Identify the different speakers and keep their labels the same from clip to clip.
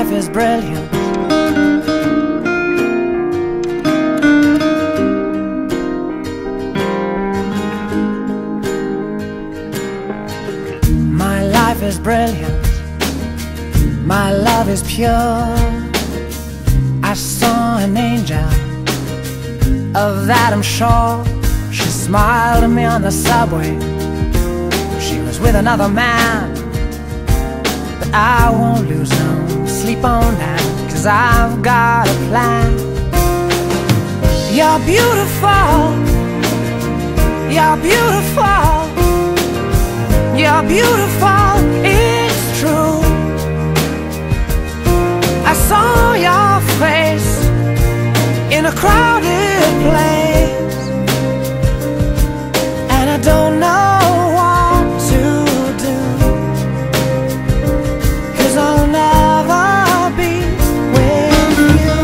Speaker 1: life is brilliant. My life is brilliant. My love is pure. I saw an angel, of that I'm sure. She smiled at me on the subway. She was with another man, but I won't lose no sleep on that, 'cause I've got a plan. You're beautiful. You're beautiful. You're beautiful, it's true. I saw your face in a crowded place, and I don't know what to do, 'cause I'll never be with you.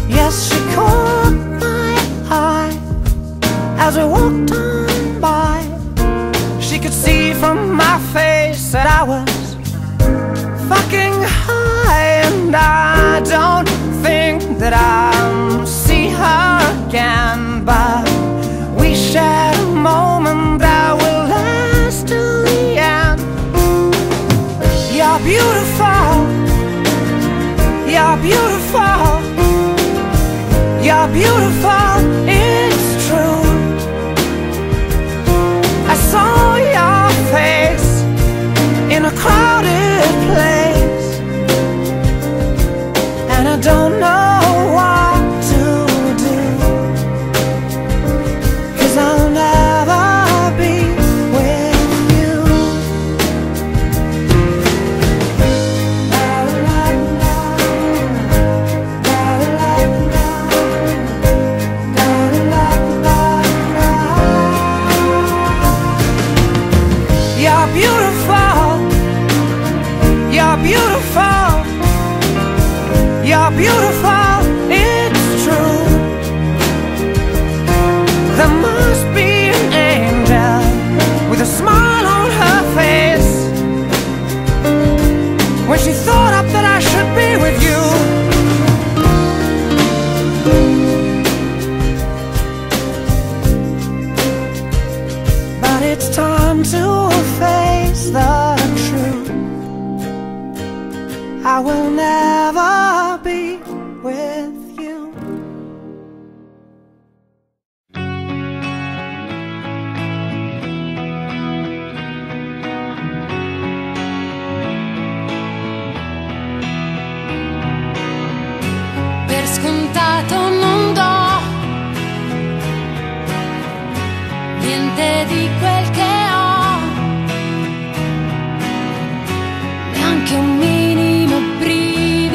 Speaker 1: Yes, she caught my eye as we walked on by. She could see from my face that I was fucking high, and I don't think that I'll see her again, but we shared a moment that will last till the end. You're beautiful. You're beautiful. You're beautiful, it's true. I saw your face in a crowded place, and I don't know what to do, 'cause I'll never be with you. You're beautiful. You're beautiful. You're beautiful, it's true. There must be an angel with a smile on her face when she thought up that I should be with you. But it's time to face the truth. I will never be with you.
Speaker 2: Per scontato non do niente di quel che ho, neanche un minimo brivio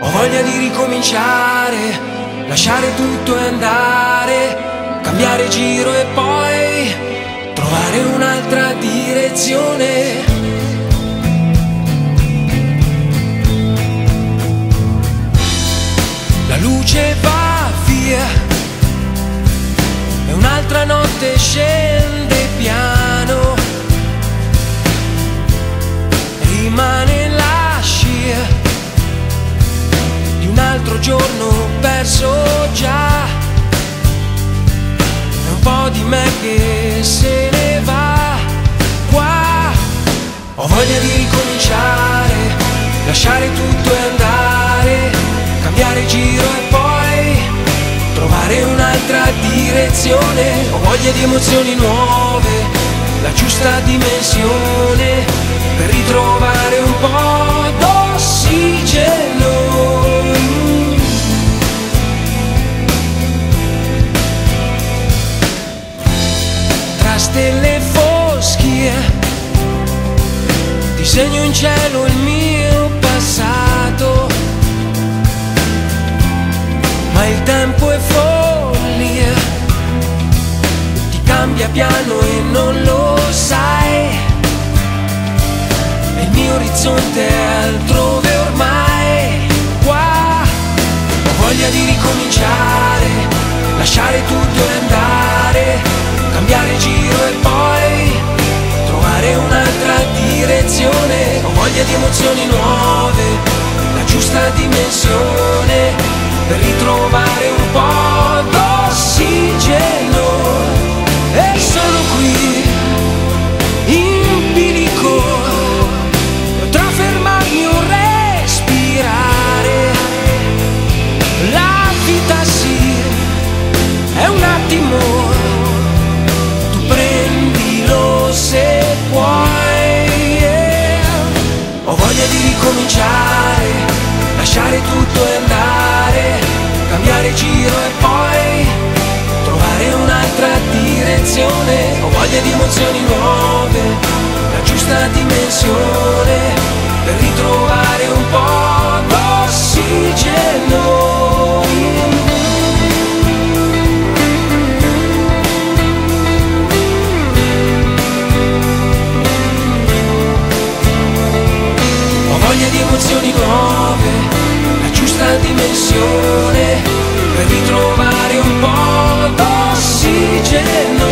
Speaker 3: Ho voglia di ricominciare, lasciare tutto e andare, cambiare giro e poi trovare un'altra direzione. La luce va via e un'altra notte scende piano, rimane la scia di un altro giorno perso già, e un po' di me che se ne va. Qua ho voglia di ricominciare, lasciare tutto e andare, cambiare giro e poi trovare un'altra direzione. Ho voglia di emozioni nuove, la giusta dimensione per ritrovare un po' d'ossigeno. Tra stelle foschie disegno in cielo il mio passato, ma il tempo è follia, ti cambia piano e non lo sai, e il mio orizzonte è altrove ormai. Qua ho voglia di ricominciare, lasciare tutto e andare, cambiare giro e poi trovare un'altra direzione. Ho voglia di emozioni nuove, la giusta dimensione per ritrovare un po' d'ossigeno. E sono qui in bilico, tra fermarmi o respirare. La vita sì, è un attimo, tu prendilo se puoi, yeah. Ho voglia di ricominciare, lasciare tutto e andare, cambiare giro e poi trovare un'altra direzione. Ho voglia di emozioni nuove, la giusta dimensione per ritrovare un po' d'ossigeno. Ho voglia di emozioni nuove, la giusta dimensione per ritrovare un po' d'ossigeno.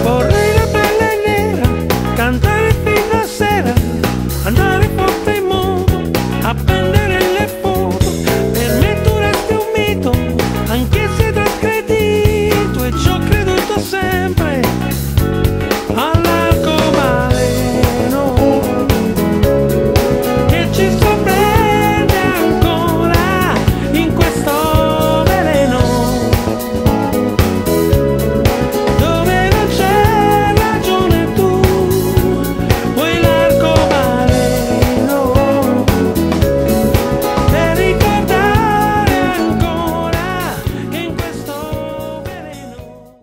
Speaker 4: Vorrei la pelle nera, cantare fino a sera, andare